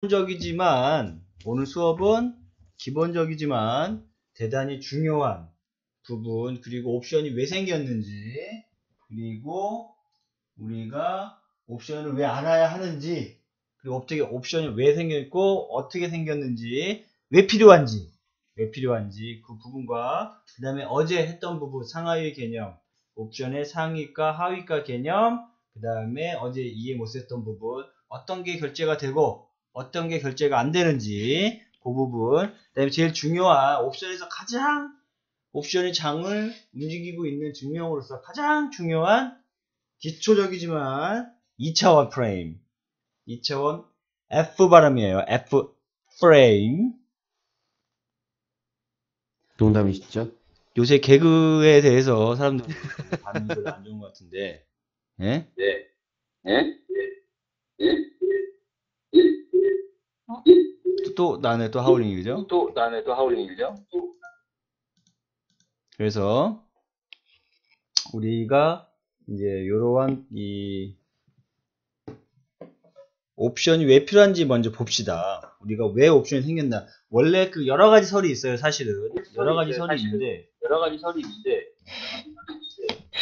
기본적이지만 오늘 수업은 기본적이지만 대단히 중요한 부분, 그리고 옵션이 왜 생겼는지, 그리고 우리가 옵션을 왜 알아야 하는지, 그리고 어떻게 옵션이 왜 생겼고 어떻게 생겼는지, 왜 필요한지 그 부분과, 그 다음에 어제 했던 부분 상하위 개념, 옵션의 상위과 하위과 개념, 그 다음에 어제 이해 못했던 부분, 어떤 게 결제가 되고 어떤 게 결제가 안 되는지 그 부분, 그 다음에 제일 중요한 옵션에서 가장 옵션의 장을 움직이고 있는 증명으로서 가장 중요한 기초적이지만 2차원 프레임, 2차원 F 발음이에요. F 프레임. 농담이시죠? 요새 개그에 대해서 사람들이 반응이 별로 안 좋은 것 같은데, 예? 네. 예? 또 나네, 또 하울링이죠? 또 나네 또 하울링이죠? 그래서 우리가 이제 이러한 이 옵션이 왜 필요한지 먼저 봅시다. 우리가 왜 옵션이 생겼나. 원래 그 여러 가지 설이 있어요, 사실은. 여러 가지 설이 있는데, 여러 가지 설이 있는데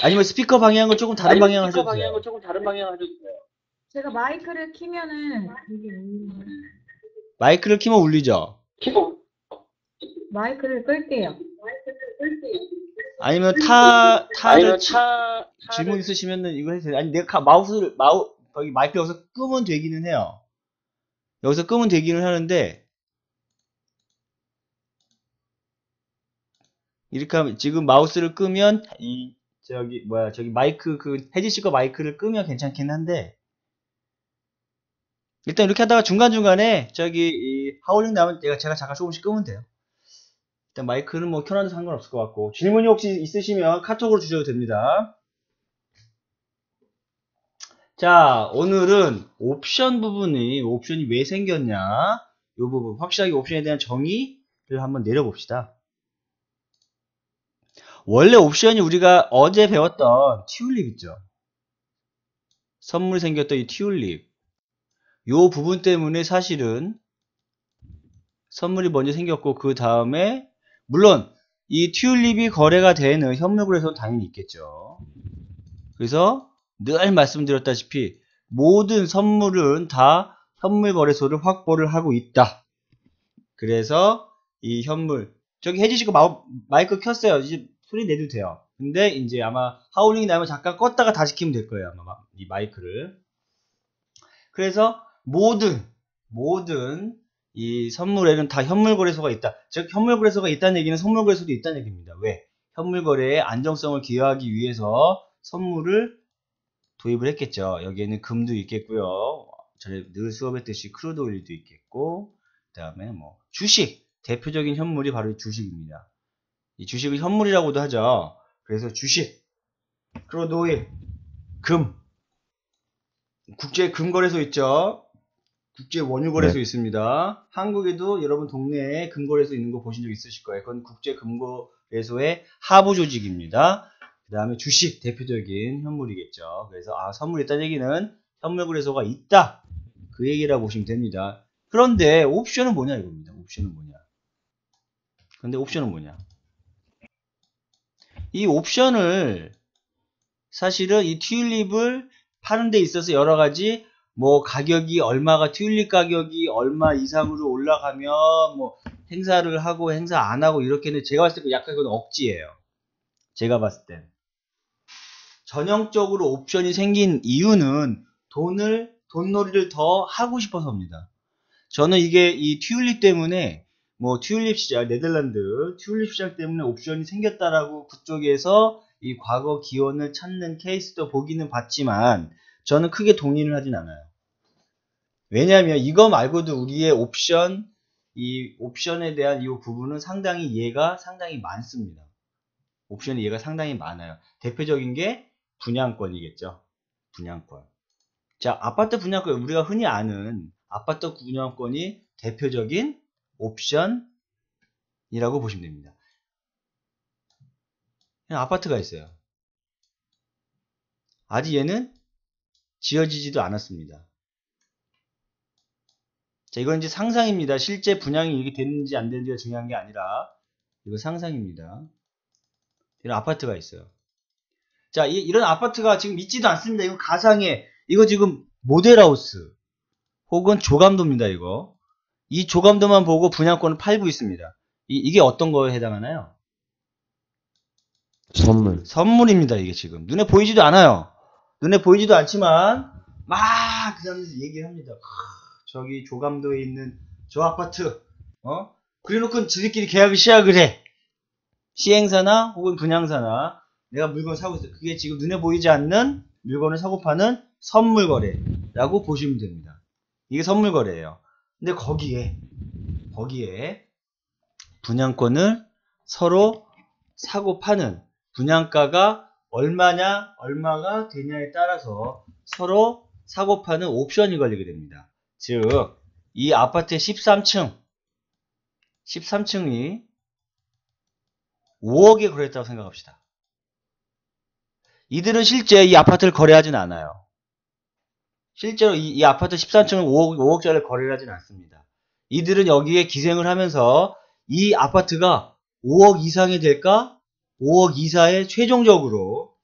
아니면 스피커 방향을 조금 다른 방향 스피커 하셔도 방향을 돼요. 조금 다른 방향 하셔도 돼요. 제가 마이크를 키면은 이게 마이크를 키면 울리죠? 키보 마이크를 끌게요. 아니면 아니면 질문 차를 있으시면은 이거 해도 돼요. 아니, 내가 거기 마이크 여기서 끄면 되기는 해요. 여기서 끄면 되기는 하는데, 이렇게 하면, 지금 마우스를 끄면, 저기 마이크, 혜지 씨 거 마이크를 끄면 괜찮긴 한데, 일단 이렇게 하다가 중간중간에, 하울링 나면 제가 잠깐 조금씩 끄면 돼요. 일단 마이크는 뭐 켜놔도 상관없을 것 같고, 질문이 혹시 있으시면 카톡으로 주셔도 됩니다. 자, 오늘은 옵션이 왜 생겼냐, 이 부분, 확실하게 옵션에 대한 정의를 한번 내려봅시다. 원래 옵션이 우리가 어제 배웠던 튤립 있죠? 선물이 생겼던 이 튤립. 요 부분 때문에 사실은 선물이 먼저 생겼고, 그 다음에, 물론, 이 튤립이 거래가 되는 현물거래소는 당연히 있겠죠. 그래서 늘 말씀드렸다시피 모든 선물은 다 현물거래소를 확보를 하고 있다. 그래서 이 현물, 저기 혜지씨가 마이크 켰어요. 이제 소리 내도 돼요. 근데 이제 아마 하울링이 나면 잠깐 껐다가 다시 켜면 될 거예요. 아마 이 마이크를. 그래서 모든 이 선물에는 다 현물거래소가 있다. 즉 현물거래소가 있다는 얘기는 선물거래소도 있다는 얘기입니다. 왜? 현물거래의 안정성을 기여하기 위해서 선물을 도입을 했겠죠. 여기에는 금도 있겠고요. 전에 늘 수업했듯이 크루드 오일도 있겠고, 그 다음에 뭐 주식, 대표적인 현물이 바로 이 주식입니다. 이 주식을 현물이라고도 하죠. 그래서 주식, 크루드 오일, 금, 국제 금거래소 있죠. 국제 원유거래소 네. 있습니다. 한국에도 여러분 동네에 금거래소 있는 거 보신 적 있으실 거예요. 그건 국제 금거래소의 하부 조직입니다. 그 다음에 주식 대표적인 현물이겠죠. 그래서 선물이 있다는 얘기는 현물거래소가 있다, 그 얘기라고 보시면 됩니다. 그런데 옵션은 뭐냐 이겁니다. 옵션은 뭐냐? 이 옵션을 사실은 이 튤립을 파는 데 있어서 여러 가지 뭐 가격이 얼마가, 튤립 가격이 얼마 이상으로 올라가면 뭐 행사를 하고 행사 안 하고 이렇게는, 제가 봤을 때 약간 그건 억지예요. 제가 봤을 때 전형적으로 옵션이 생긴 이유는 돈놀이를 더 하고 싶어서입니다. 저는 이게 이 튤립 때문에, 뭐 튤립 시장, 네덜란드 튤립 시장 때문에 옵션이 생겼다라고 그쪽에서 이 과거 기원을 찾는 케이스도 보기는 봤지만 저는 크게 동의를 하진 않아요. 왜냐하면 이거 말고도 우리의 이 옵션에 대한 이 부분은 상당히 이해가 상당히 많습니다. 옵션의 이해가 상당히 많아요. 대표적인 게 분양권이겠죠. 분양권. 자, 아파트 분양권, 우리가 흔히 아는 아파트 분양권이 대표적인 옵션이라고 보시면 됩니다. 그냥 아파트가 있어요. 아직 얘는 지어지지도 않았습니다. 자, 이건 이제 상상입니다. 실제 분양이 이렇게 됐는지 안 됐는지가 중요한 게 아니라, 이거 상상입니다. 이런 아파트가 있어요. 자, 이런 아파트가 지금 있지도 않습니다. 이거 가상의, 이거 지금 모델하우스, 혹은 조감도입니다, 이거. 이 조감도만 보고 분양권을 팔고 있습니다. 이게 어떤 거에 해당하나요? 선물. 선물입니다, 이게 지금. 눈에 보이지도 않아요. 눈에 보이지도 않지만, 막, 그 사람들이 얘기를 합니다. 저기 조감도에 있는 저 아파트, 그래 놓고 지들끼리 계약을 시작을 해. 시행사나 혹은 분양사나 내가 물건을 사고 있어. 그게 지금 눈에 보이지 않는 물건을 사고 파는 선물 거래라고 보시면 됩니다. 이게 선물 거래예요. 근데 거기에 분양권을 서로 사고 파는 분양가가 얼마가 되냐에 따라서 서로 사고 파는 옵션이 걸리게 됩니다. 즉, 이 아파트의 13층이 5억에 거래했다고 생각합시다. 이들은 실제 이 아파트를 거래하진 않아요. 실제로 이 아파트 13층은 5억짜리를 거래를 하진 않습니다. 이들은 여기에 기생을 하면서 이 아파트가 5억 이상이 될까? 5억 이사에 최종적으로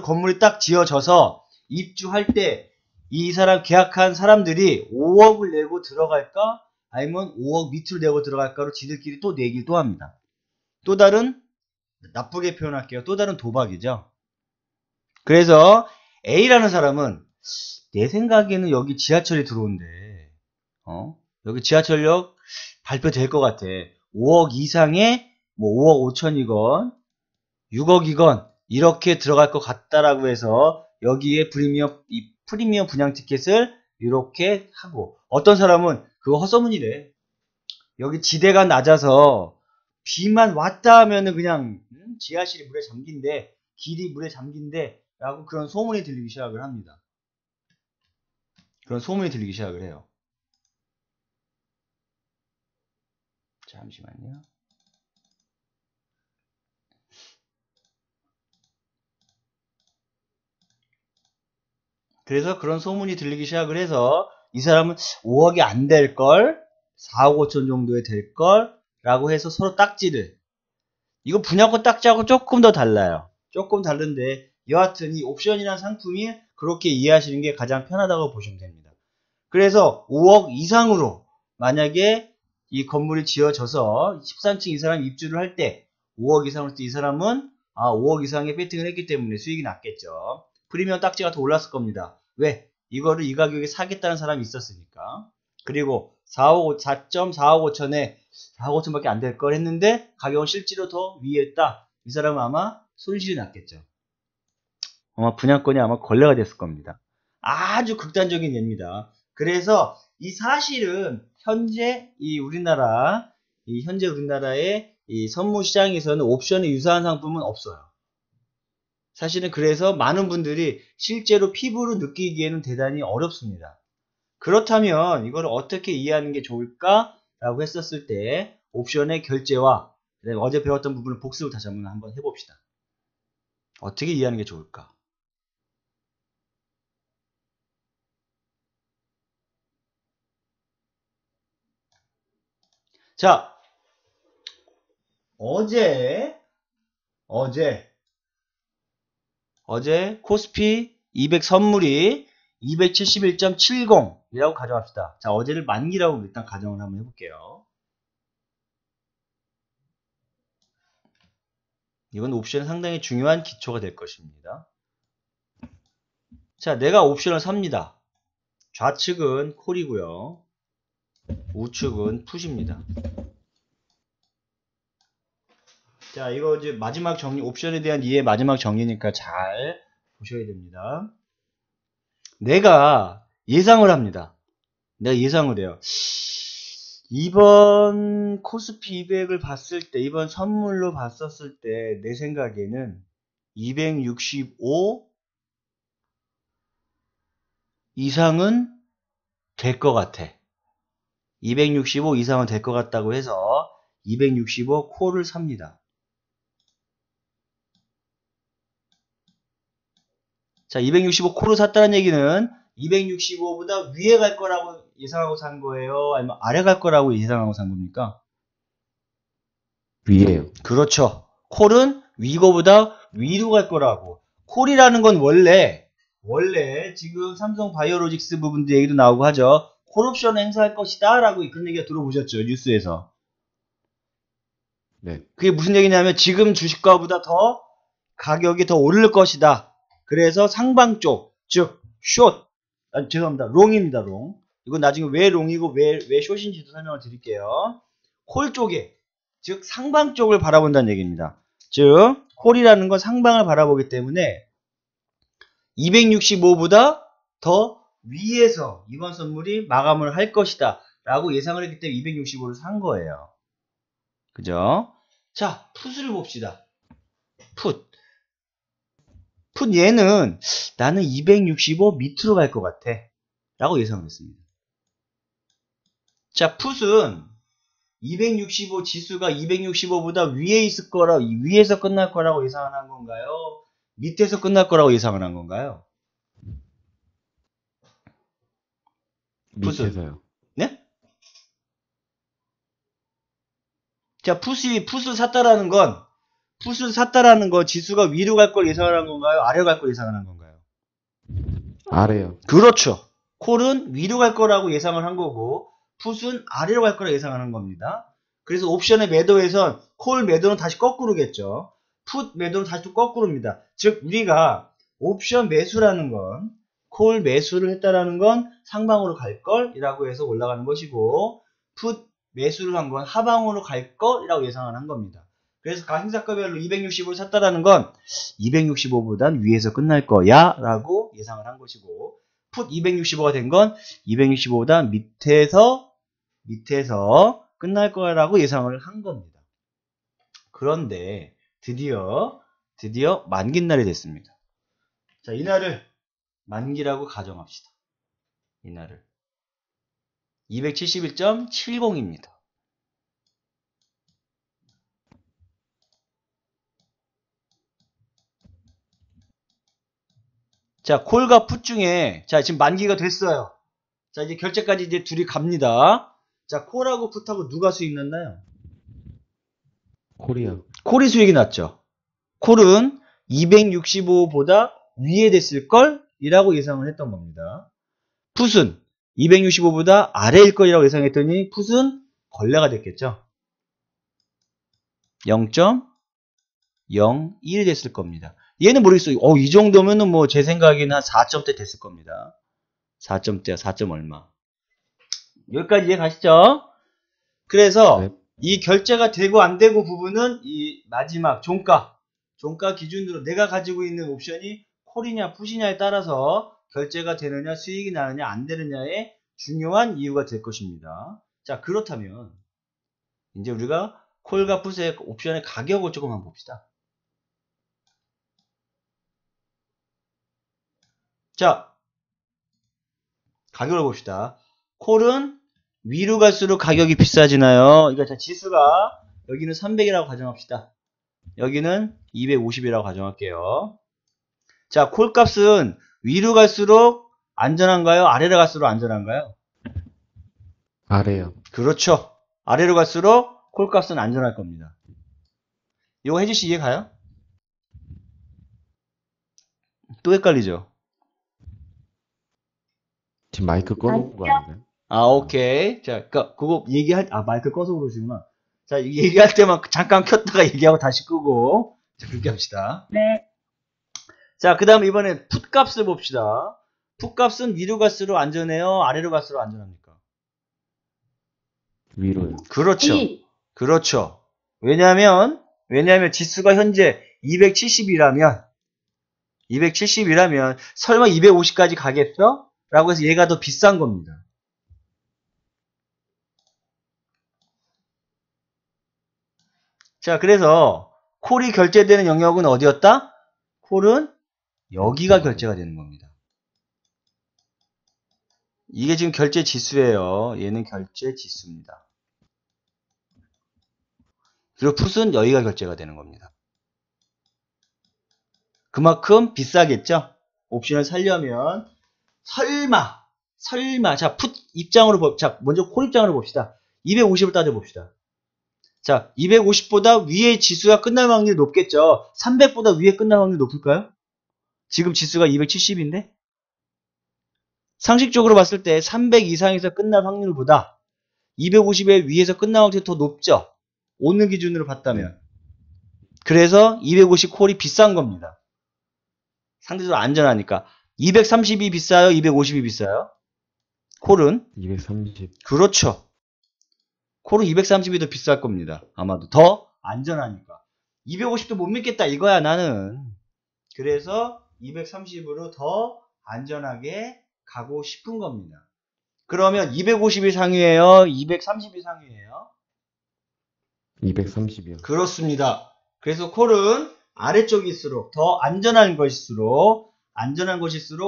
건물이 딱 지어져서 입주할 때 이 사람 계약한 사람들이 5억을 내고 들어갈까? 아니면 5억 밑으로 내고 들어갈까로 지들끼리 또 내기도 합니다. 또 다른, 나쁘게 표현할게요. 또 다른 도박이죠. 그래서 A라는 사람은 내 생각에는 여기 지하철이 들어온대. 여기 지하철역 발표될 것 같아. 5억 이상의 뭐 5억 5천이건 6억이건 이렇게 들어갈 것 같다라고 해서 여기에 프리미엄 분양 티켓을 이렇게 하고, 어떤 사람은 그거 헛소문이래. 여기 지대가 낮아서 비만 왔다 하면은 그냥 지하실이 물에 잠긴대, 길이 물에 잠긴대 라고 그런 소문이 들리기 시작을 합니다. 그런 소문이 들리기 시작을 해요. 잠시만요. 그래서 그런 소문이 들리기 시작을 해서 이 사람은 5억이 안 될걸, 4억 5천 정도에 될걸 라고 해서 서로 딱지를, 이거 분양권 딱지하고 조금 더 달라요. 조금 다른데 여하튼 이 옵션이라는 상품이 그렇게 이해하시는 게 가장 편하다고 보시면 됩니다. 그래서 5억 이상으로 만약에 이 건물이 지어져서 13층 이 사람이 입주를 할 때 5억 이상으로 이 사람은 5억 이상의 배팅을 했기 때문에 수익이 났겠죠. 프리미엄 딱지가 더 올랐을 겁니다. 왜? 이거를 이 가격에 사겠다는 사람이 있었으니까. 그리고 4.45억 5천에 4억 5천밖에 안 될 걸 했는데 가격은 실제로 더 위에 있다. 이 사람은 아마 손실이 났겠죠. 아마 분양권이 아마 걸레가 됐을 겁니다. 아주 극단적인 예입니다. 그래서 이 사실은 현재 우리나라의 이 선물 시장에서는 옵션에 유사한 상품은 없어요. 사실은 그래서 많은 분들이 실제로 피부로 느끼기에는 대단히 어렵습니다. 그렇다면 이걸 어떻게 이해하는 게 좋을까라고 했었을 때 옵션의 결제와 그다음에 어제 배웠던 부분을 복습을 다시 한번 해봅시다. 어떻게 이해하는 게 좋을까? 자, 어제 코스피 200 선물이 271.70이라고 가져갑시다. 자, 어제를 만기라고 일단 가정을 한번 해볼게요. 이건 옵션이 상당히 중요한 기초가 될 것입니다. 자, 내가 옵션을 삽니다. 좌측은 콜이고요. 우측은 풋입니다. 자, 이거 이제 마지막 정리, 옵션에 대한 이해 마지막 정리니까 잘 보셔야 됩니다. 내가 예상을 합니다. 내가 예상을 해요. 이번 코스피 200을 봤을 때, 이번 선물로 봤었을 때, 내 생각에는 265 이상은 될 것 같아. 265 이상은 될 것 같다고 해서 265 콜을 삽니다. 자, 265 콜을 샀다는 얘기는 265보다 위에 갈 거라고 예상하고 산 거예요? 아니면 아래 갈 거라고 예상하고 산 겁니까? 위에요. 그렇죠. 콜은 위거보다 위로 갈 거라고. 콜이라는 건 원래 지금 삼성 바이오로직스 부분도 얘기도 나오고 하죠. 콜옵션 행사할 것이다 라고 그런 얘기가 들어보셨죠, 뉴스에서. 네. 그게 무슨 얘기냐면 지금 주식가보다 더 가격이 더 오를 것이다. 그래서 상방 쪽, 즉 숏, 죄송합니다. 롱입니다. 롱. 이건 나중에 왜 롱이고 왜 숏인지도 설명을 드릴게요. 콜 쪽에, 즉 상방 쪽을 바라본다는 얘기입니다. 즉 콜이라는 건 상방을 바라보기 때문에 265보다 더 위에서 이번 선물이 마감을 할 것이다 라고 예상을 했기 때문에 265를 산 거예요. 그죠? 자, 풋을 봅시다. 풋 얘는 나는 265 밑으로 갈 것 같아 라고 예상을 했습니다. 자, 풋은 265 지수가 265보다 위에 있을 거라, 위에서 끝날 거라고 예상을 한 건가요? 밑에서 끝날 거라고 예상을 한 건가요? 밑에서요. 네? 자, 풋을 샀다라는 건 지수가 위로 갈 걸 예상을 한 건가요? 아래로 갈 걸 예상을 한 건가요? 아래요. 그렇죠. 콜은 위로 갈 거라고 예상을 한 거고 풋은 아래로 갈 거라고 예상을 한 겁니다. 그래서 옵션의 매도에선 콜 매도는 다시 거꾸로겠죠. 풋 매도는 다시 또 거꾸로입니다. 즉 우리가 옵션 매수라는 건 콜 매수를 했다라는 건 상방으로 갈 걸이라고 해서 올라가는 것이고 풋 매수를 한 건 하방으로 갈 걸이라고 예상을 한 겁니다. 그래서 각 행사가별로 265를 샀다라는 건 265보단 위에서 끝날 거야 라고 예상을 한 것이고 풋 265가 된 건 265보다 밑에서 끝날 거라고 예상을 한 겁니다. 그런데 드디어 만기날이 됐습니다. 자, 이날을 만기라고 가정합시다. 이날을 271.70입니다. 자, 콜과 풋 중에, 자, 지금 만기가 됐어요. 자, 이제 결제까지 이제 둘이 갑니다. 자, 콜하고 풋하고 누가 수익 났나요? 콜이요. 콜이 수익이 났죠. 콜은 265보다 위에 됐을 걸? 이라고 예상을 했던 겁니다. 풋은 265보다 아래일 거라고 예상했더니 풋은 걸레가 됐겠죠. 0.01 됐을 겁니다. 얘는 모르겠어요. 이 정도면은 뭐 제 생각에는 한 4점대 됐을 겁니다. 4점대야, 4점 얼마. 여기까지 이해 가시죠? 그래서 네. 이 결제가 되고 안 되고 부분은 이 마지막 종가 기준으로 내가 가지고 있는 옵션이 콜이냐 풋이냐에 따라서 결제가 되느냐 수익이 나느냐 안 되느냐의 중요한 이유가 될 것입니다. 자, 그렇다면 이제 우리가 콜과 풋의 옵션의 가격을 조금 한번 봅시다. 자, 가격을 봅시다. 콜은 위로 갈수록 가격이 비싸지나요? 그러니까 자, 지수가 여기는 300이라고 가정합시다. 여기는 250이라고 가정할게요. 자, 콜 값은 위로 갈수록 안전한가요? 아래로 갈수록 안전한가요? 아래요. 그렇죠. 아래로 갈수록 콜 값은 안전할 겁니다. 이거 혜지씨 이해 가요? 또 헷갈리죠? 지금 마이크 꺼놓은 거 아닌가요? 아, 오케이. 자, 그거 마이크 꺼서 그러시구나. 자, 얘기할 때만 잠깐 켰다가 얘기하고 다시 끄고. 자, 그렇게 합시다. 네. 자, 그 다음 이번에 풋 값을 봅시다. 풋 값은 위로 갈수록 안전해요? 아래로 갈수록 안전합니까? 위로요. 그렇죠. 이. 그렇죠. 왜냐하면 지수가 현재 270이라면 설마 250까지 가겠어? 라고 해서 얘가 더 비싼 겁니다. 자, 그래서 콜이 결제되는 영역은 어디였다? 콜은 여기가 결제가 되는 겁니다. 이게 지금 결제 지수예요. 얘는 결제 지수입니다. 그리고 풋은 여기가 결제가 되는 겁니다. 그만큼 비싸겠죠? 옵션을 살려면 설마. 자, 풋 입장으로 자, 먼저 콜 입장으로 봅시다. 250을 따져봅시다. 자, 250보다 위에 지수가 끝날 확률이 높겠죠. 300보다 위에 끝날 확률이 높을까요? 지금 지수가 270인데? 상식적으로 봤을 때 300 이상에서 끝날 확률보다 250의 위에서 끝날 확률이 더 높죠? 오늘 기준으로 봤다면. 그래서 250 콜이 비싼 겁니다. 상대적으로 안전하니까. 230이 비싸요? 250이 비싸요? 콜은? 230. 그렇죠. 콜은 230이 더 비쌀 겁니다. 아마도. 더 안전하니까. 250도 못 믿겠다 이거야 나는. 그래서 230으로 더 안전하게 가고 싶은 겁니다. 그러면 250이 상위예요? 230이 상위예요? 230이요. 그렇습니다. 그래서 콜은 아래쪽일수록 더 안전한 것일수록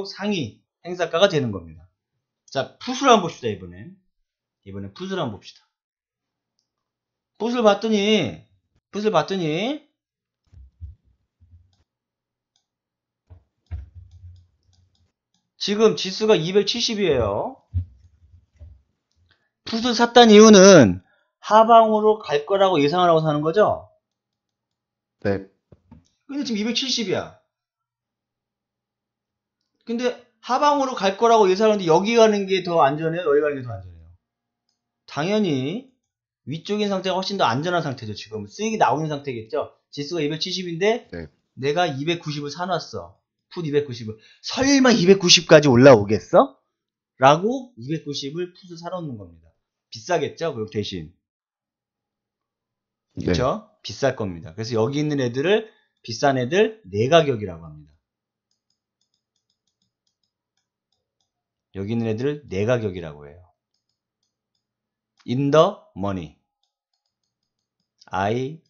상위 행사가가 되는 겁니다. 자, 풋을 한번 봅시다. 이번엔 풋을 한번 봅시다. 풋을 봤더니 지금 지수가 270이에요. 풋을 샀다는 이유는 하방으로 갈 거라고 예상을 하고 사는 거죠? 네. 근데 지금 270이야. 근데 하방으로 갈 거라고 예상하는데 여기 가는 게 더 안전해요? 여기 가는 게 더 안전해요? 당연히 위쪽인 상태가 훨씬 더 안전한 상태죠. 지금 수익이 나오는 상태겠죠? 지수가 270인데 네. 내가 290을 사놨어. 풋 290을. 설마 290까지 올라오겠어? 라고 290을 풋을 사놓는 겁니다. 비싸겠죠? 그리고 대신. 네. 그렇죠? 비쌀 겁니다. 그래서 여기 있는 애들을 비싼 애들 내가격이라고 합니다. 여기 있는 애들을 내가격이라고 해요. In the money. IM이라고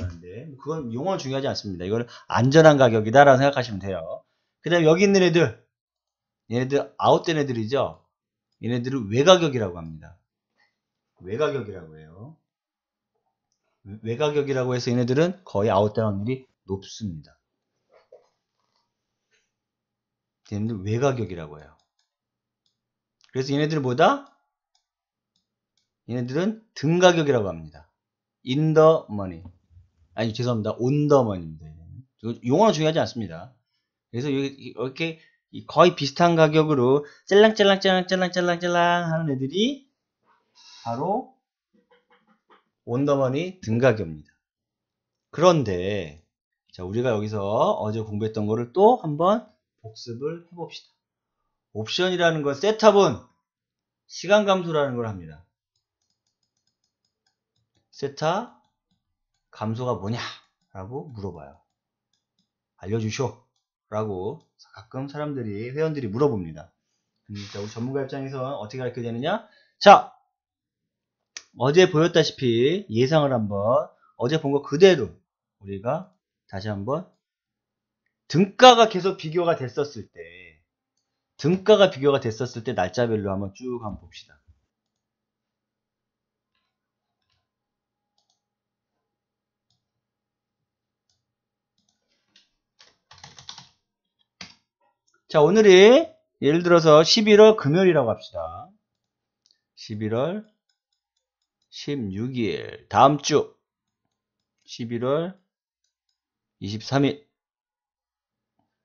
하는데 그건 용어는 중요하지 않습니다. 이걸 안전한 가격이다라고 생각하시면 돼요. 그 다음에 여기 있는 애들 얘네들 아웃된 애들이죠. 얘네들을 외가격이라고 합니다. 외가격이라고 해요. 외가격이라고 해서 얘네들은 거의 아웃된 확률이 높습니다. 얘네들 외가격이라고 해요. 그래서 얘네들은 뭐다? 얘네들은 등가격이라고 합니다. In the money. 아니 죄송합니다. On the money입니다. 용어는 중요하지 않습니다. 그래서 이렇게 거의 비슷한 가격으로 짤랑짤랑짤랑짤랑짤랑짤랑 하는 애들이 바로 On the money 등가격입니다. 그런데 자 우리가 여기서 어제 공부했던 거를 또 한번 복습을 해봅시다. 옵션이라는 건 셋업은 시간 감소라는 걸 합니다. 세타 감소가 뭐냐? 라고 물어봐요. 알려주쇼. 라고 가끔 사람들이, 회원들이 물어봅니다. 자, 우리 전문가 입장에서 어떻게 가르쳐야 되느냐? 자, 어제 보였다시피 예상을 한번, 어제 본 거 그대로 우리가 다시 한번 등가가 계속 비교가 됐었을 때, 날짜별로 한번 쭉 한번 봅시다. 자, 오늘이 예를 들어서 11월 금요일이라고 합시다. 11월 16일 다음 주 11월 23일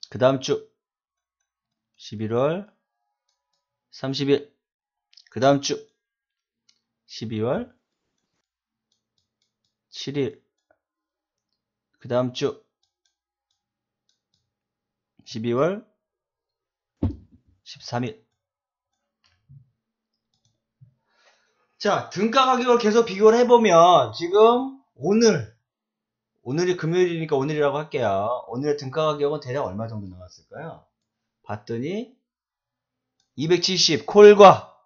그 다음 주 11월 30일 그 다음 주 12월 7일 그 다음 주 12월 13일. 자, 등가 가격을 계속 비교를 해보면 지금 오늘이 금요일이니까 오늘이라고 할게요. 오늘의 등가 가격은 대략 얼마 정도 나왔을까요? 봤더니 270 콜과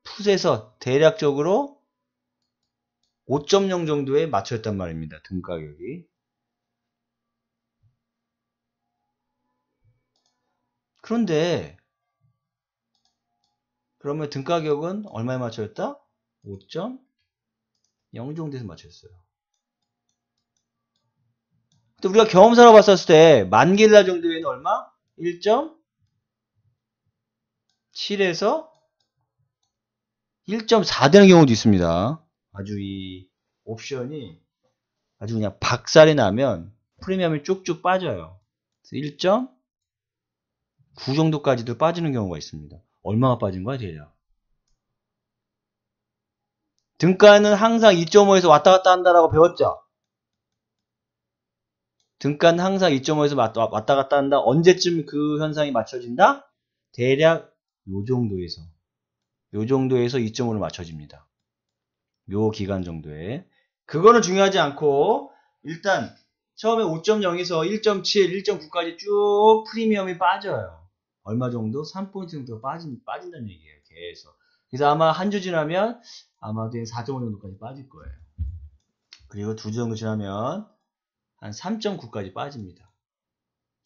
풋에서 대략적으로 5.0 정도에 맞춰졌단 말입니다. 등 가격이. 그런데 그러면 등 가격은 얼마에 맞춰졌다? 5.0 정도에서 맞췄어요. 또 우리가 경험사로 봤었을 때 만길라 정도에는 얼마? 1.7에서 1.4 되는 경우도 있습니다. 아주 이 옵션이 아주 그냥 박살이 나면 프리미엄이 쭉쭉 빠져요. 1.9 정도까지도 빠지는 경우가 있습니다. 얼마나 빠진 거야, 대략? 등가는 항상 2.5에서 왔다 갔다 한다라고 배웠죠? 등가는 항상 2.5에서 왔다 갔다 한다. 언제쯤 그 현상이 맞춰진다? 대략 요 정도에서 2.5로 맞춰집니다. 요 기간 정도에. 그거는 중요하지 않고 일단 처음에 5.0에서 1.7, 1.9까지 쭉 프리미엄이 빠져요. 얼마 정도? 3포인트 정도가 빠진다는 얘기예요. 계속. 그래서 아마 한 주 지나면 아마도 4.5 정도까지 빠질 거예요. 그리고 2주 정도 지나면 한 3.9까지 빠집니다.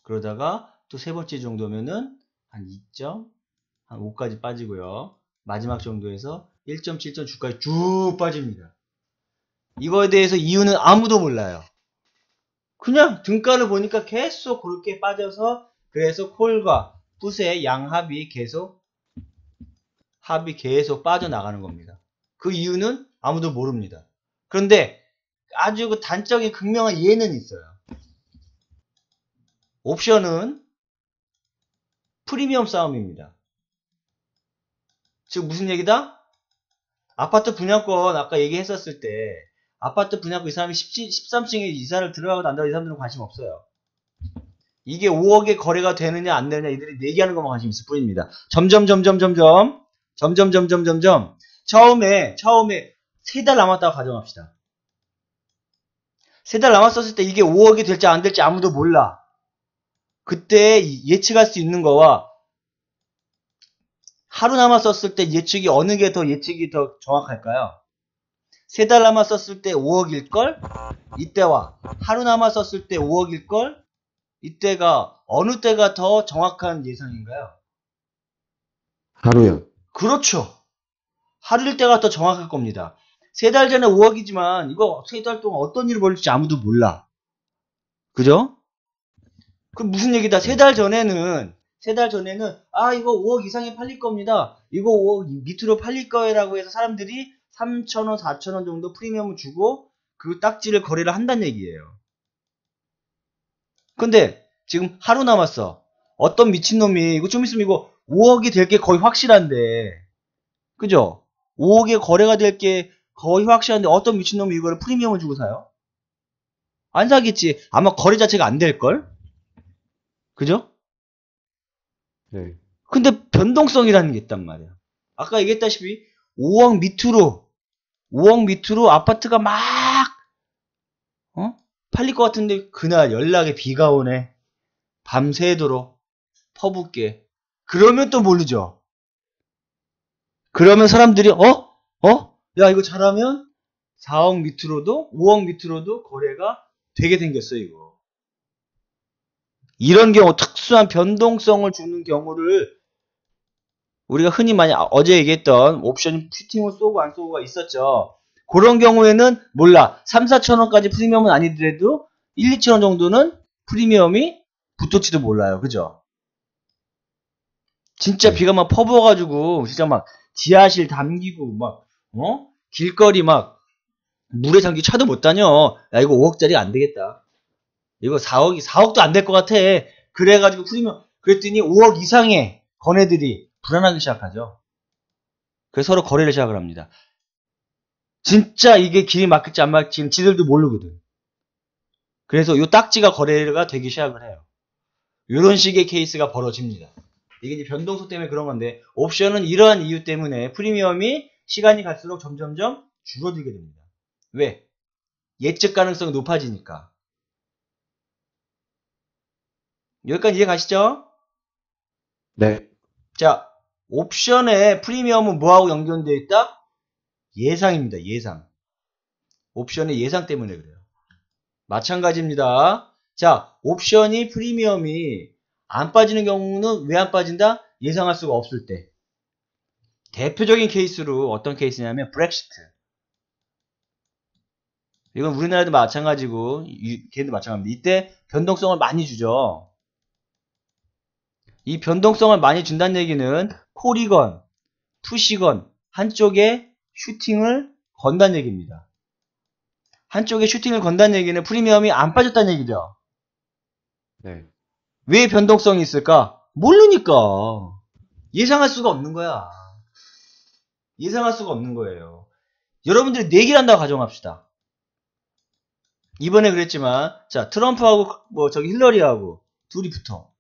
그러다가 또 세 번째 정도면은 한 2.5까지 빠지고요. 마지막 정도에서 1.7, 1.9까지 쭉 빠집니다. 이거에 대해서 이유는 아무도 몰라요. 그냥 등가를 보니까 계속 그렇게 빠져서 그래서 콜과 풋의 양합이 계속 빠져나가는 겁니다. 그 이유는 아무도 모릅니다. 그런데 아주 그 단적인 극명한 예는 있어요. 옵션은 프리미엄 싸움입니다. 즉 무슨 얘기다? 아파트 분양권 아까 얘기했었을 때 아파트 분양권 이 사람이 13층에 이사를 들어가고 난다고 이 사람들은 관심 없어요. 이게 5억에 거래가 되느냐 안 되느냐 이들이 내기하는 것만 관심 있을 뿐입니다. 점점 처음에 3달 남았다고 가정합시다. 3달 남았었을 때 이게 5억이 될지 안 될지 아무도 몰라. 그때 예측할 수 있는 거와 하루 남았었을 때 예측이 어느 게 더 예측이 더 정확할까요? 3달 남았었을 때 5억일걸? 이때와 하루 남았었을 때 5억일걸? 이때가 어느 때가 더 정확한 예상인가요? 하루요. 그렇죠. 하루일 때가 더 정확할 겁니다. 3달 전에 5억이지만 이거 3달 동안 어떤 일이 벌어질지 아무도 몰라. 그죠? 그럼 무슨 얘기다? 3달 전에는 아 이거 5억 이상에 팔릴 겁니다. 이거 5억 밑으로 팔릴 거예요 해서 사람들이 3,000원, 4,000원 정도 프리미엄을 주고 그 딱지를 거래를 한다는 얘기예요. 근데 지금 하루 남았어. 어떤 미친놈이 이거 좀 있으면 이거 5억이 될 게 거의 확실한데 그죠? 5억에 거래가 될 게 거의 확실한데 어떤 미친놈이 이거를 프리미엄을 주고 사요? 안 사겠지. 아마 거래 자체가 안 될걸? 그죠? 네. 근데 변동성이라는 게 있단 말이야. 아까 얘기했다시피 5억 밑으로 아파트가 막 팔릴 것 같은데 그날 연락에 비가 오네. 밤새도록 퍼붓게. 그러면 또 모르죠. 그러면 사람들이 야 이거 잘하면 4억 밑으로도 5억 밑으로도 거래가 되게 생겼어 이거. 이런 경우 특수한 변동성을 주는 경우를 우리가 흔히 많이 어제 얘기했던 옵션 슈팅을 쏘고 안 쏘고가 있었죠. 그런 경우에는 몰라. 3, 4천원까지 프리미엄은 아니더라도 1, 2천원 정도는 프리미엄이 붙을지도 몰라요. 그죠? 진짜 네. 비가 막 퍼부어가지고 진짜 막 지하실 담기고 막 길거리 막 물에 잠기 차도 못 다녀. 야 이거 5억짜리 안 되겠다. 이거 4억도 안 될 것 같아. 그래가지고 프리미엄 그랬더니 5억 이상의 거래들이 불안하기 시작하죠. 그래서 서로 거래를 시작을 합니다. 진짜 이게 길이 막힐지 안 막힐지 지들도 모르거든. 그래서 요 딱지가 거래가 되기 시작을 해요. 이런 식의 케이스가 벌어집니다. 이게 이제 변동성 때문에 그런 건데 옵션은 이러한 이유 때문에 프리미엄이 시간이 갈수록 점점점 줄어들게 됩니다. 왜? 예측 가능성이 높아지니까. 여기까지 이해 가시죠? 네. 자, 옵션의 프리미엄은 뭐하고 연결되어 있다? 예상입니다. 예상. 옵션의 예상 때문에 그래요. 마찬가지입니다. 자, 옵션이 프리미엄이 안 빠지는 경우는 왜 안 빠진다? 예상할 수가 없을 때. 대표적인 케이스로 어떤 케이스냐면 브렉시트. 이건 우리나라도 마찬가지고 걔도 마찬가지입니다. 이때 변동성을 많이 주죠. 이 변동성을 많이 준다는 얘기는 콜이건 푸시건 한쪽에 슈팅을 건다는 얘기입니다. 한쪽에 슈팅을 건다는 얘기는 프리미엄이 안 빠졌다는 얘기죠. 네. 왜 변동성이 있을까? 모르니까. 예상할 수가 없는 거야. 예상할 수가 없는 거예요. 여러분들이 내기를 한다고 가정합시다. 이번에 그랬지만, 자, 트럼프하고, 힐러리하고, 둘이 붙어.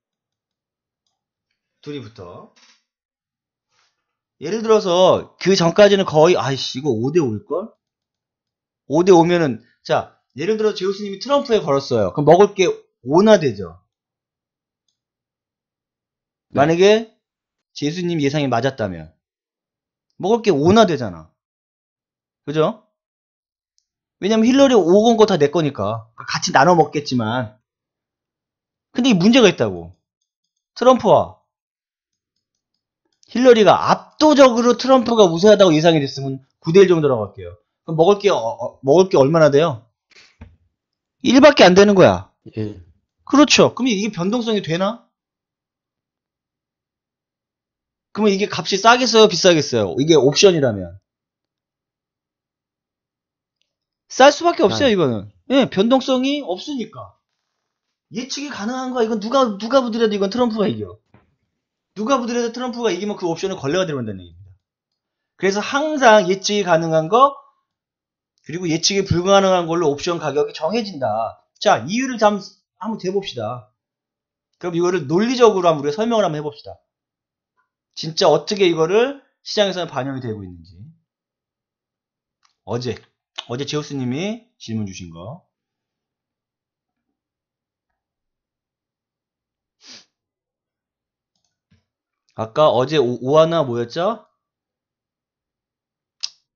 예를 들어서, 그 전까지는 거의, 아이씨, 이거 5대5일걸? 5대5면은, 자, 예를 들어 제우스님이 트럼프에 걸었어요. 그럼 먹을 게 5나 되죠. 네. 만약에, 제우스님 예상이 맞았다면, 먹을 게 5나 되잖아. 그죠? 왜냐면 힐러리 5건 거 다 내 거니까. 같이 나눠 먹겠지만. 근데 이 문제가 있다고. 트럼프와 힐러리가 압도적으로 트럼프가 우세하다고 예상이 됐으면 9대1 정도라고 할게요. 그럼 먹을 게 얼마나 돼요? 1밖에 안 되는 거야. 1. 그렇죠. 그럼 이게 변동성이 되나? 그러면 이게 값이 싸겠어요? 비싸겠어요? 이게 옵션이라면. 쌀 수밖에 없어요, 이거는. 예, 변동성이 없으니까. 예측이 가능한 거야. 이건 누가 부드려도 이건 트럼프가 이겨. 누가 부드려도 트럼프가 이기면 그 옵션을 걸레가 들어간다는 얘기입니다. 그래서 항상 예측이 가능한 거, 그리고 예측이 불가능한 걸로 옵션 가격이 정해진다. 자, 이유를 한번 대봅시다. 그럼 이거를 논리적으로 한번 우리가 설명을 한번 해봅시다. 진짜 어떻게 이거를 시장에서는 반영이 되고 있는지. 어제 제우스님이 질문 주신 거. 아까 어제 오하나 뭐였죠?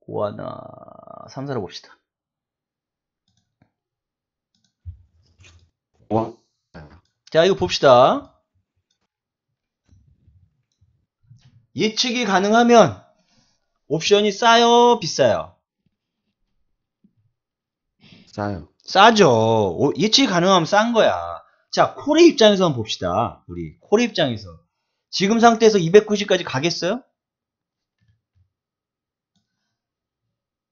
오하나 3사를 봅시다. 와. 자, 이거 봅시다. 예측이 가능하면 옵션이 싸요, 비싸요? 싸요. 싸죠. 예측이 가능하면 싼 거야. 자, 콜의 입장에서 한번 봅시다. 우리 콜의 입장에서. 지금 상태에서 290까지 가겠어요?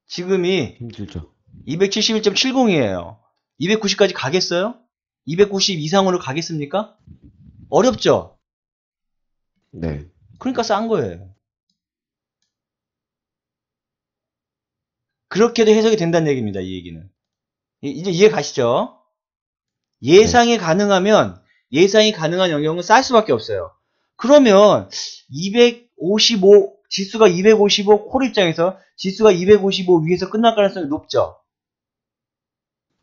지금이 힘들죠. 271.70이에요. 290까지 가겠어요? 290 이상으로 가겠습니까? 어렵죠? 네. 그러니까 싼 거예요. 그렇게도 해석이 된다는 얘기입니다. 이 얘기는. 이제 이해 가시죠? 예상이 가능한 영역은 쌀 수밖에 없어요. 그러면 255 지수가 255 콜 입장에서 지수가 255 위에서 끝날 가능성이 높죠.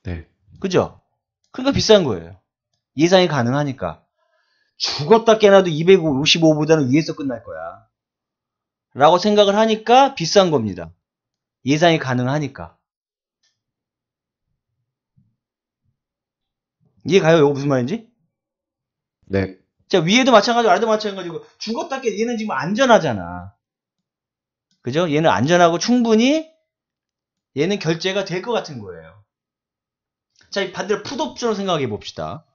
네. 그죠? 그러니까 비싼 거예요. 예상이 가능하니까. 죽었다 깨나도 255보다는 위에서 끝날 거야. 라고 생각을 하니까 비싼 겁니다. 예상이 가능하니까. 이해 가요? 이거 무슨 말인지? 네. 자, 위에도 마찬가지고 아래도 마찬가지고 죽었다 깨 얘는 지금 안전하잖아. 그죠? 얘는 안전하고 충분히 얘는 결제가 될 것 같은 거예요. 자, 반대로 풋옵션을 생각해 봅시다.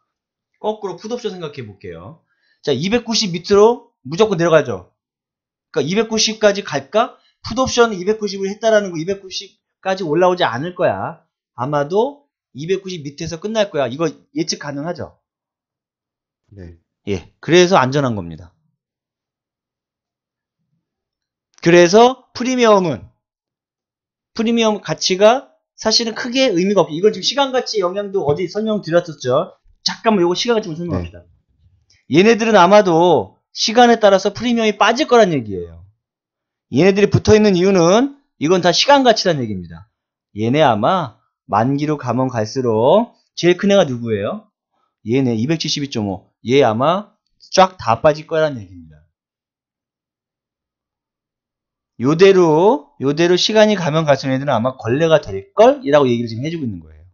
거꾸로 풋옵션 생각해 볼게요. 자, 290 밑으로 무조건 내려가죠. 그러니까 290까지 갈까? 풋옵션은 290을 했다라는 거 290까지 올라오지 않을 거야. 아마도 290 밑에서 끝날 거야. 이거 예측 가능하죠? 네. 예. 그래서 안전한 겁니다. 그래서 프리미엄 가치가 사실은 크게 의미가 없고, 이건 지금 시간 가치 영향도 어제 설명드렸었죠. 잠깐만 요거 시간 가치 좀 설명합시다. 얘네들은 아마도 시간에 따라서 프리미엄이 빠질 거란 얘기예요. 얘네들이 붙어있는 이유는 이건 다 시간 가치란 얘기입니다. 얘네 아마 만기로 가면 갈수록 제일 큰 애가 누구예요? 얘네 272.5. 얘 아마 쫙 다 빠질 거란 얘기입니다. 요대로 시간이 가면 갈수록 얘들은 아마 걸레가 될걸? 이라고 얘기를 지금 해주고 있는 거예요.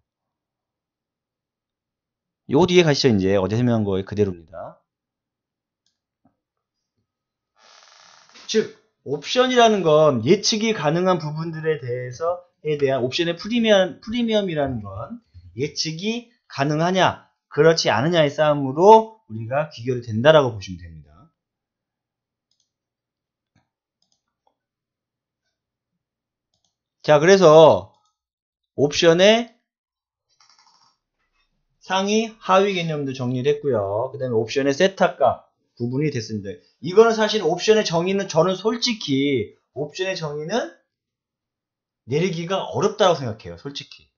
요 뒤에 가시죠. 이제 어제 설명한 거에 그대로입니다. 즉 옵션이라는 건 예측이 가능한 부분들에 대해서 대한 옵션의 프리미엄이라는 건 예측이 가능하냐, 그렇지 않느냐의 싸움으로 우리가 귀결이 된다라고 보시면 됩니다. 자, 그래서 옵션의 상위, 하위 개념도 정리를 했고요. 그 다음에 옵션의 세타값 구분이 됐습니다. 이거는 사실 옵션의 정의는 저는 솔직히 옵션의 정의는 내리기가 어렵다고 생각해요. 솔직히.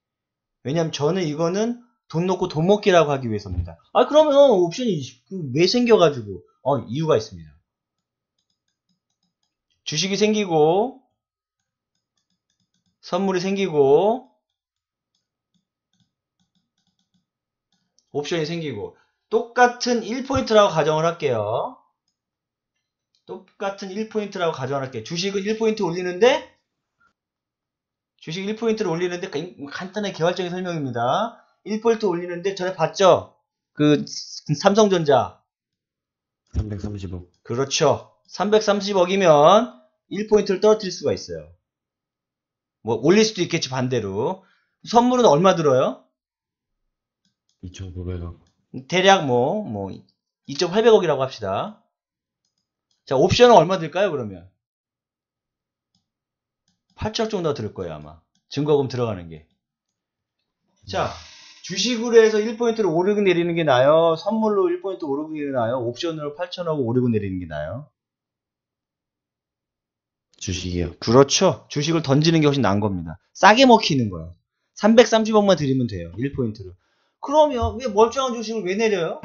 왜냐면 저는 이거는 돈 놓고 돈 먹기라고 하기 위해서입니다. 아, 그러면 옵션이 왜 생겨가지고? 이유가 있습니다. 주식이 생기고 선물이 생기고 옵션이 생기고 똑같은 1포인트라고 가정을 할게요. 똑같은 1포인트라고 가정을 할게요. 주식은 1포인트 올리는데 주식 1포인트를 올리는데 간단하게 개괄적인 설명입니다. 1포인트 올리는데 전에 봤죠? 그 삼성전자 330억. 그렇죠. 330억이면 1포인트를 떨어뜨릴 수가 있어요. 뭐 올릴 수도 있겠지 반대로. 선물은 얼마 들어요? 2,900억. 대략 뭐 2,800억이라고 합시다. 자, 옵션은 얼마 들까요, 그러면? 8천억 정도 들을 거예요, 아마. 증거금 들어가는 게. 자, 주식으로 해서 1포인트를 오르고 내리는 게 나아요? 선물로 1포인트 오르고 내리는 게 나아요? 옵션으로 8천억 오르고 내리는 게 나아요? 주식이요. 그렇죠. 주식을 던지는 게 훨씬 나은 겁니다. 싸게 먹히는 거예요. 330억만 드리면 돼요. 1포인트로. 그러면 왜 멀쩡한 주식을 왜 내려요?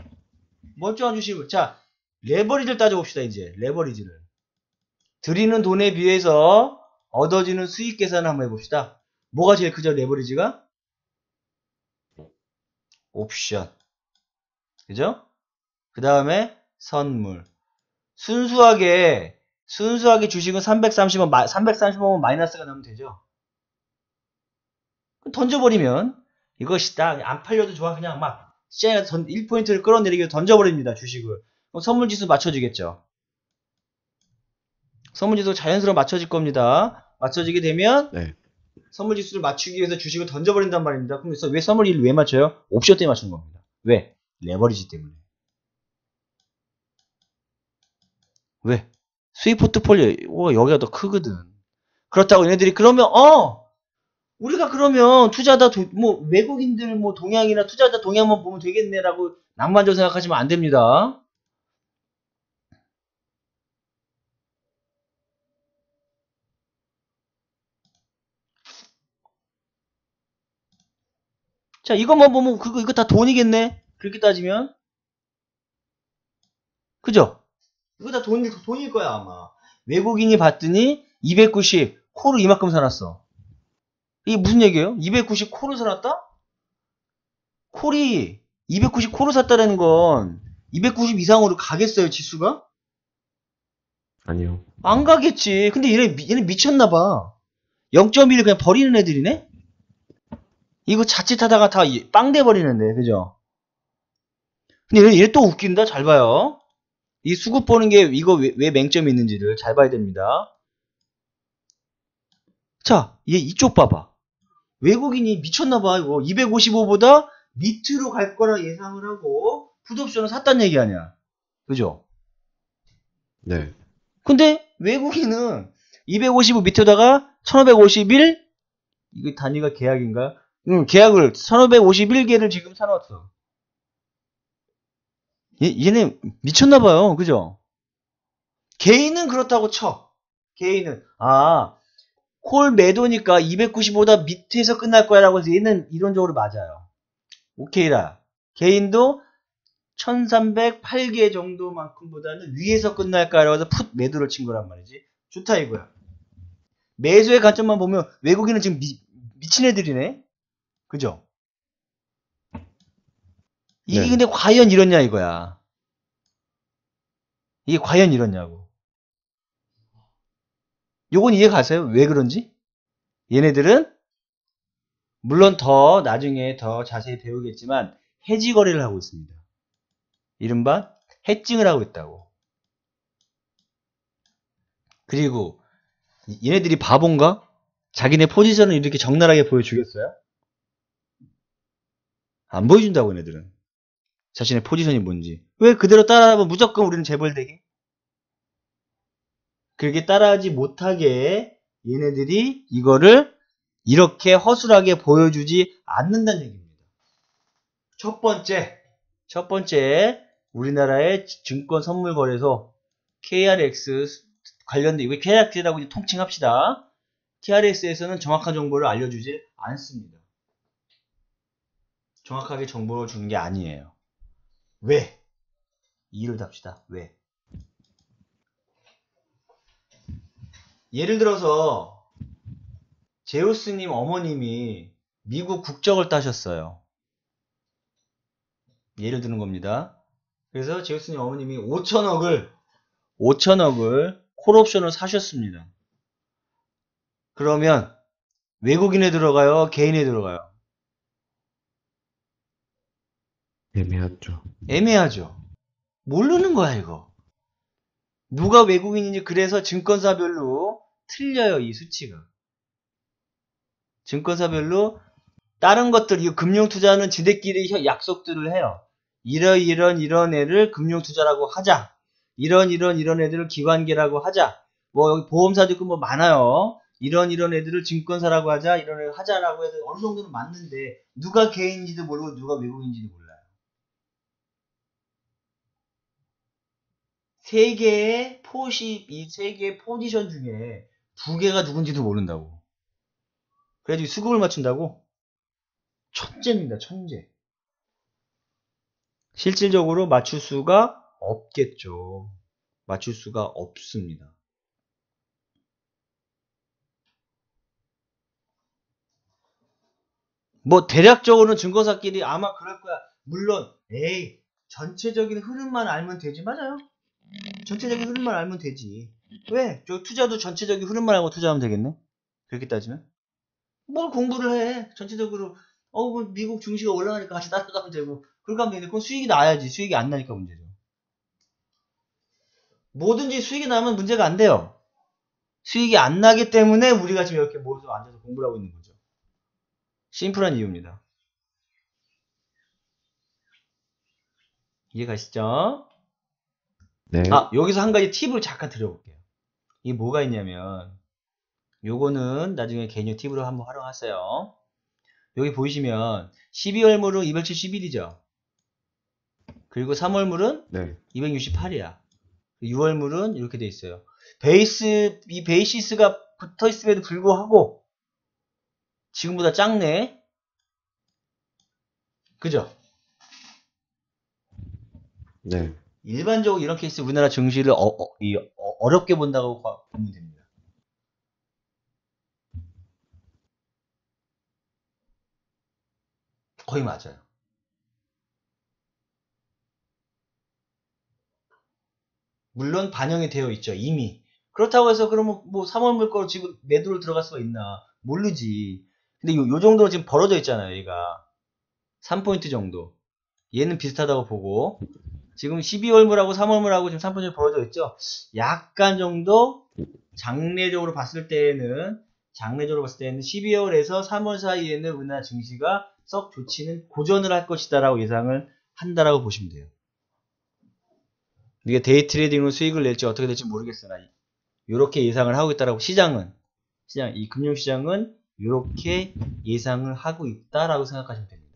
멀쩡한 주식을. 자, 레버리지를 따져봅시다, 이제. 레버리지를. 드리는 돈에 비해서 얻어지는 수익 계산을 한번 해봅시다. 뭐가 제일 크죠, 레버리지가? 옵션. 그죠? 그 다음에 선물. 순수하게 주식은 330원 마이너스가 나면 되죠. 던져버리면 이것이 딱 안 팔려도 좋아. 그냥 막 시장에서 1포인트를 끌어내리게 던져버립니다. 주식을. 그럼 선물지수 맞춰지겠죠. 선물지수 자연스러워 맞춰질 겁니다. 맞춰지게 되면 네. 선물지수를 맞추기 위해서 주식을 던져버린단 말입니다. 그럼 왜 선물지수를 왜 맞춰요? 옵션 때문에 맞춘 겁니다. 왜? 레버리지 때문에. 왜? 수익 포트폴리오 여기가 더 크거든. 그렇다고 얘네들이 그러면 우리가 그러면 투자자 외국인들 동향이나 투자자 동향만 보면 되겠네라고 낭만적으로 생각하시면 안 됩니다. 자, 이것만 보면 이거 다 돈이겠네. 그렇게 따지면. 그죠? 이거 다 돈일 거야, 아마. 외국인이 봤더니 290 콜을 이만큼 사놨어. 이게 무슨 얘기예요? 290 콜을 사놨다? 콜이 290 콜을 샀다는 건 290 이상으로 가겠어요, 지수가? 아니요. 안 가겠지. 근데 얘네 미쳤나봐. 0.1을 그냥 버리는 애들이네? 이거 자칫하다가 다 빵 돼버리는데, 그죠? 근데 얘 또 웃긴다? 잘 봐요. 이 수급 보는 게 이거 왜 맹점이 있는지를 잘 봐야 됩니다. 자, 얘 이쪽 봐봐. 외국인이 미쳤나봐. 이거 255보다 밑으로 갈 거라 예상을 하고 풋옵션을 샀단 얘기 아니야. 그죠? 네. 근데 외국인은 255 밑에다가 1551 이게 단위가 계약인가? 계약을 1551개를 지금 사놨어. 얘네 미쳤나봐요. 그죠? 개인은 그렇다고 쳐. 개인은 콜 매도니까 295보다 밑에서 끝날 거야 라고 해서 얘는 이론적으로 맞아요. 오케이라. 개인도 1308개 정도만큼보다는 위에서 끝날 거야 라고 해서 풋 매도를 친 거란 말이지. 좋다 이거야. 매수의 관점만 보면 외국인은 지금 미친 애들이네. 그죠? 이게 네. 근데 과연 이렇냐 이거야. 이게 과연 이렇냐고. 요건 이해 가세요? 왜 그런지? 얘네들은 물론 더 나중에 더 자세히 배우겠지만 해지 거래를 하고 있습니다. 이른바 해칭을 하고 있다고. 그리고 얘네들이 바본가? 자기네 포지션을 이렇게 적나라하게 보여주겠어요? 안 보여준다고 얘네들은. 자신의 포지션이 뭔지. 왜 그대로 따라하면 무조건 우리는 재벌되게? 그렇게 따라하지 못하게 얘네들이 이거를 이렇게 허술하게 보여주지 않는다는 얘기입니다. 첫 번째 우리나라의 증권 선물 거래소 KRX 관련된 이거 KRX라고 이제 통칭합시다. KRX에서는 정확한 정보를 알려주지 않습니다. 정확하게 정보를 주는 게 아니에요. 왜? 이유를 답시다. 왜? 예를 들어서 제우스님 어머님이 미국 국적을 따셨어요. 예를 드는 겁니다. 그래서 제우스님 어머님이 5천억을 콜옵션을 사셨습니다. 그러면 외국인에 들어가요? 개인에 들어가요? 애매하죠. 애매하죠. 모르는 거야 이거. 누가 외국인인지. 그래서 증권사별로 틀려요 이 수치가. 증권사별로 다른 것들, 이 금융투자는 지들끼리 약속들을 해요. 이런 애를 금융투자라고 하자. 이런 애들을 기관계라고 하자. 뭐 여기 보험사도 있고 뭐 많아요. 이런 애들을 증권사라고 하자. 이런 애를 하자라고 해서 어느 정도는 맞는데 누가 개인인지도 모르고 누가 외국인인지도 몰라요. 세 개의 포지션 중에 두 개가 누군지도 모른다고. 그래가지고 수급을 맞춘다고? 천재입니다, 천재. 실질적으로 맞출 수가 없겠죠. 맞출 수가 없습니다. 뭐 대략적으로는 증권사끼리 아마 그럴 거야. 물론 전체적인 흐름만 알면 되지. 맞아요. 전체적인 흐름만 알면 되지. 왜? 저 투자도 전체적인 흐름만 알고 투자하면 되겠네. 그렇게 따지면 뭘 공부를 해. 전체적으로 뭐 미국 증시가 올라가니까 같이 따라가면 되고 그렇게 하면 되는데 그건 수익이 나야지. 수익이 안 나니까 문제죠. 뭐든지 수익이 나면 문제가 안 돼요. 수익이 안 나기 때문에 우리가 지금 이렇게 모여서 앉아서 공부를 하고 있는 거죠. 심플한 이유입니다. 이해가시죠? 네. 여기서 한 가지 팁을 잠깐 드려볼게요. 이게 뭐가 있냐면 요거는 나중에 개인용 팁으로 한번 활용하세요. 여기 보이시면 12월물은 271이죠. 그리고 3월물은 네. 268이야. 6월물은 이렇게 돼 있어요. 이 베이시스가 붙어 있음에도 불구하고 지금보다 작네. 그죠? 네. 일반적으로 이런 케이스 우리나라 증시를 어렵게 본다고 보면 됩니다. 거의 맞아요. 물론 반영이 되어 있죠, 이미. 그렇다고 해서 그러면 뭐 3월 물가로 지금 매도를 들어갈 수가 있나? 모르지. 근데 요 정도 지금 벌어져 있잖아요, 얘가. 3포인트 정도. 얘는 비슷하다고 보고. 지금 12월물하고 3월물하고 지금 3포인트 벌어져 있죠? 약간 정도 장래적으로 봤을 때에는 12월에서 3월 사이에는 우리나라 증시가 썩 좋지는 고전을 할 것이다 라고 예상을 한다라고 보시면 돼요. 이게 데이 트레이딩으로 수익을 낼지 어떻게 될지 모르겠으나 이렇게 예상을 하고 있다라고 이 금융시장은 이렇게 예상을 하고 있다라고 생각하시면 됩니다.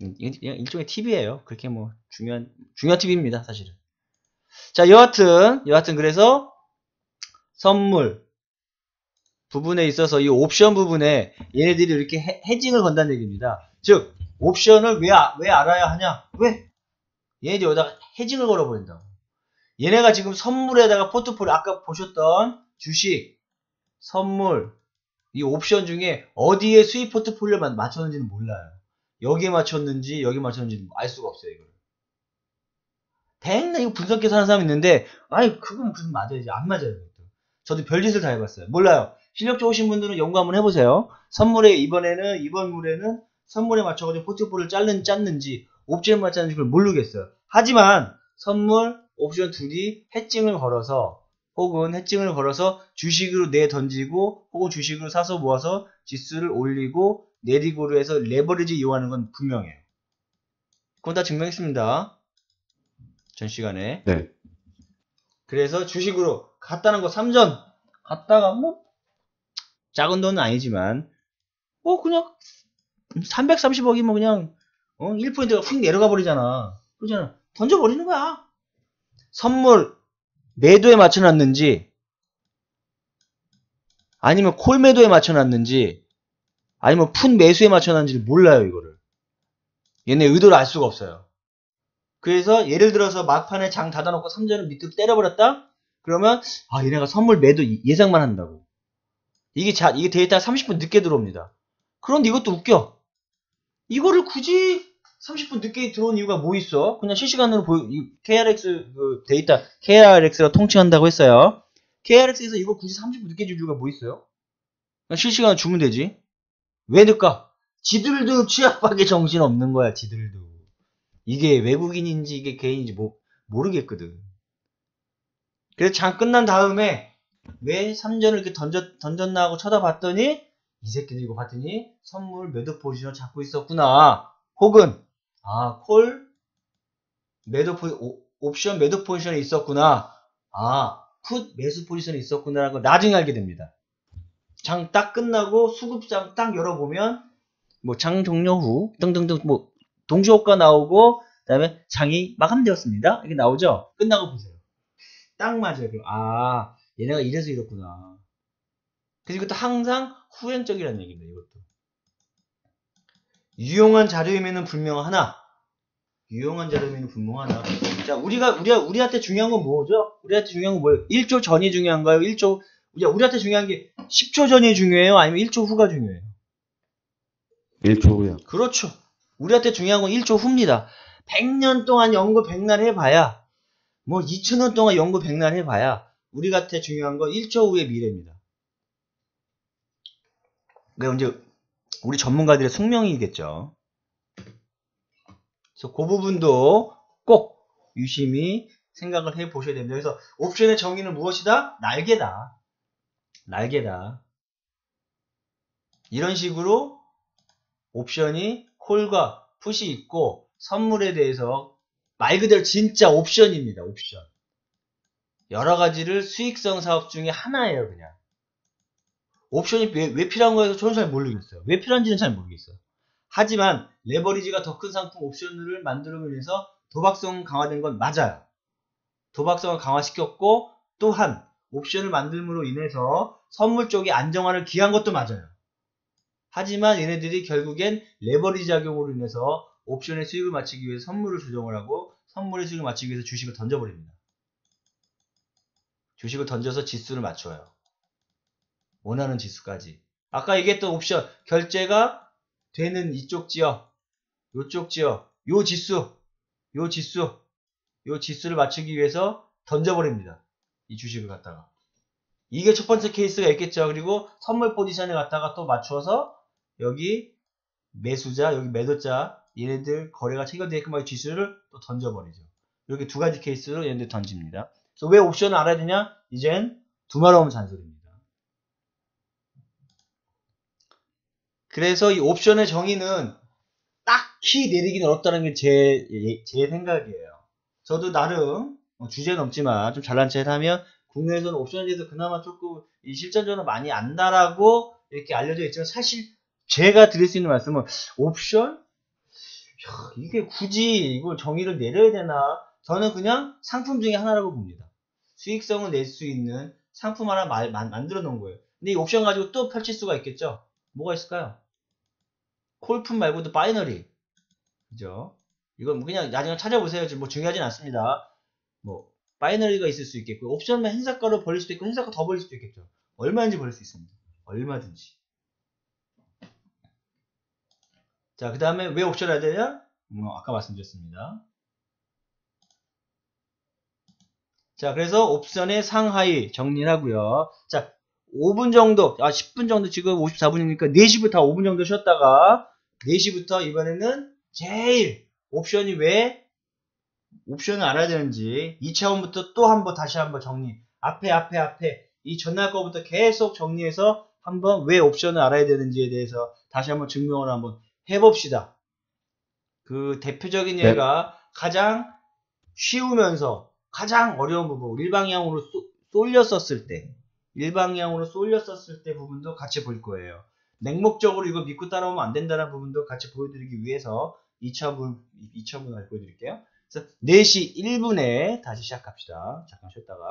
일종의 팁이에요. 그렇게 뭐 중요한 팁입니다, 사실은. 자, 여하튼 그래서 선물 부분에 있어서 이 옵션 부분에 얘네들이 이렇게 해징을 건다는 얘기입니다. 즉 옵션을 왜 알아야 하냐? 왜? 얘네들이 여기다가 해징을 걸어버린다고. 얘네가 지금 선물에다가 포트폴리오, 아까 보셨던 주식, 선물, 이 옵션 중에 어디에 수익 포트폴리오만 맞췄는지는 몰라요. 여기에 맞췄는지 여기 맞췄는지 알 수가 없어요. 이걸. 대략 이거 분석해서 하는 사람이 있는데 그건 무슨 맞아야지. 안 맞아요. 저도 별짓을 다 해봤어요. 몰라요. 실력 좋으신 분들은 연구 한번 해보세요. 이번 물에는 선물에 맞춰가지고 포트폴리오를 짰는지 옵션에 맞췄는지 그걸 모르겠어요. 하지만 선물, 옵션 둘이 해칭을 걸어서 혹은 해칭을 걸어서 주식으로 내 던지고 혹은 주식으로 사서 모아서 지수를 올리고 내리고로 해서 레버리지 이용하는 건 분명해요. 그건 다 증명했습니다. 전 시간에. 네. 그래서 주식으로 갔다는 거 3전 갔다가 뭐 작은 돈은 아니지만 뭐 그냥 330억이면 그냥 1%가 휙 내려가 버리잖아. 그러잖아. 던져버리는 거야. 선물 매도에 맞춰놨는지 아니면 콜 매도에 맞춰놨는지 아니면 푼 매수에 맞춰놨는지 몰라요. 이거를. 얘네 의도를 알 수가 없어요. 그래서 예를 들어서 막판에 장 닫아놓고 3전을 밑으로 때려버렸다? 그러면 얘네가 선물 매도 예상만 한다고. 이게 데이터가 30분 늦게 들어옵니다. 그런데 이것도 웃겨. 이거를 굳이 30분 늦게 들어온 이유가 뭐 있어? 그냥 실시간으로 KRX 그 데이터 KRX가 통칭한다고 했어요. KRX에서 이거 굳이 30분 늦게 줄 이유가 뭐 있어요? 그냥 실시간으로 주면 되지. 왜 늦까? 지들도 취약하게 정신 없는 거야. 지들도. 이게 외국인인지 이게 개인인지 모르겠거든. 그래서 장 끝난 다음에 왜 3전을 이렇게 던졌나 하고 쳐다봤더니 이 새끼들 이거 봤더니 선물 매도 포지션을 잡고 있었구나. 혹은 콜 매도 옵션 매도 포지션에 있었구나. 풋 매수 포지션에 있었구나라는 걸 나중에 알게 됩니다. 장 딱 끝나고 수급장 딱 열어보면 뭐 장 종료 후 등등등 뭐 동시효과 나오고 그다음에 장이 마감되었습니다. 이게 나오죠. 끝나고 보세요. 딱 맞아요. 얘네가 이래서 이렇구나. 그래서 이것도 항상 후행적이라는 얘기입니다. 이것도. 유용한 자료임에는 분명하나. 유용한 자료임에는 분명하나. 자, 우리한테 중요한 건 뭐죠? 우리한테 중요한 건 뭐예요? 1초 전이 중요한가요? 우리한테 중요한 게 10초 전이 중요해요? 아니면 1초 후가 중요해요? 1초 후요. 그렇죠. 우리한테 중요한 건 1초 후입니다. 100년 동안 연구 백날 해봐야, 뭐 2000년 동안 연구 백날 해봐야, 우리한테 중요한 건 1초 후의 미래입니다. 그게 이제 우리 전문가들의 숙명이겠죠. 그래서 그 부분도 꼭 유심히 생각을 해 보셔야 됩니다. 그래서 옵션의 정의는 무엇이다? 날개다. 날개다. 이런 식으로 옵션이 콜과 풋이 있고 선물에 대해서 말 그대로 진짜 옵션입니다. 옵션. 여러 가지를 수익성 사업 중에 하나예요. 그냥. 옵션이 왜 필요한 거에서 저는 잘 모르겠어요. 왜 필요한지는 잘 모르겠어요. 하지만 레버리지가 더 큰 상품 옵션을 만들기 위해서 도박성 강화된 건 맞아요. 도박성을 강화시켰고 또한 옵션을 만듦으로 인해서 선물 쪽의 안정화를 기한 것도 맞아요. 하지만 얘네들이 결국엔 레버리지 작용으로 인해서 옵션의 수익을 맞추기 위해서 선물을 조정을 하고 선물의 수익을 맞추기 위해서 주식을 던져버립니다. 주식을 던져서 지수를 맞춰요. 원하는 지수까지. 아까 얘기했던 옵션 결제가 되는 이쪽 지역, 요쪽 지역, 요 지수를 맞추기 위해서 던져버립니다. 이 주식을 갖다가. 이게 첫 번째 케이스가 있겠죠. 그리고 선물 포지션에 갖다가 또 맞춰서 여기 매수자, 여기 매도자, 얘네들 거래가 체결되게끔 지수를 또 던져버리죠. 이렇게 두 가지 케이스로 얘네들 던집니다. 그래서 왜 옵션을 알아야 되냐? 이젠 두말하면 잔소리입니다. 그래서 이 옵션의 정의는 딱히 내리기는 어렵다는 게 제 생각이에요. 저도 나름 주제는 없지만 좀 잘난 체 하면 국내에서는 옵션에 대해서 그나마 조금 이 실전적으로 많이 안다라고 이렇게 알려져 있지만 사실 제가 드릴 수 있는 말씀은 옵션? 이게 굳이 이걸 정의를 내려야 되나? 저는 그냥 상품 중에 하나라고 봅니다. 수익성을 낼 수 있는 상품 하나 만들어 놓은 거예요. 근데 이 옵션 가지고 또 펼칠 수가 있겠죠? 뭐가 있을까요? 콜풋 말고도 바이너리. 그죠? 이건 그냥 나중에 찾아보세요. 뭐 중요하진 않습니다. 뭐 바이너리가 있을 수 있겠고 옵션만 행사가로 벌릴 수도 있고 행사가 더 벌릴 수도 있겠죠. 얼마인지 벌릴 수 있습니다. 얼마든지. 자, 그 다음에 왜 옵션을 해야 되냐? 아까 말씀드렸습니다. 자, 그래서 옵션의 상하이 정리를 하고요. 자, 5분 정도, 10분 정도 지금 54분이니까 4시부터 5분 정도 쉬었다가 4시부터 이번에는 제일 옵션이 왜 옵션을 알아야 되는지 2차원부터 또 한번 다시 한번 정리. 앞에 이 전날 거부터 계속 정리해서 한번 왜 옵션을 알아야 되는지에 대해서 다시 한번 증명을 한번 해봅시다. 그 대표적인 예가 가장 쉬우면서 가장 어려운 부분, 일방향으로 쏠렸었을 때 부분도 같이 볼 거예요. 냉목적으로 이거 믿고 따라오면 안 된다는 부분도 같이 보여드리기 위해서 2차분을 보여드릴게요. 그래서 4시 1분에 다시 시작합시다. 잠깐 쉬었다가.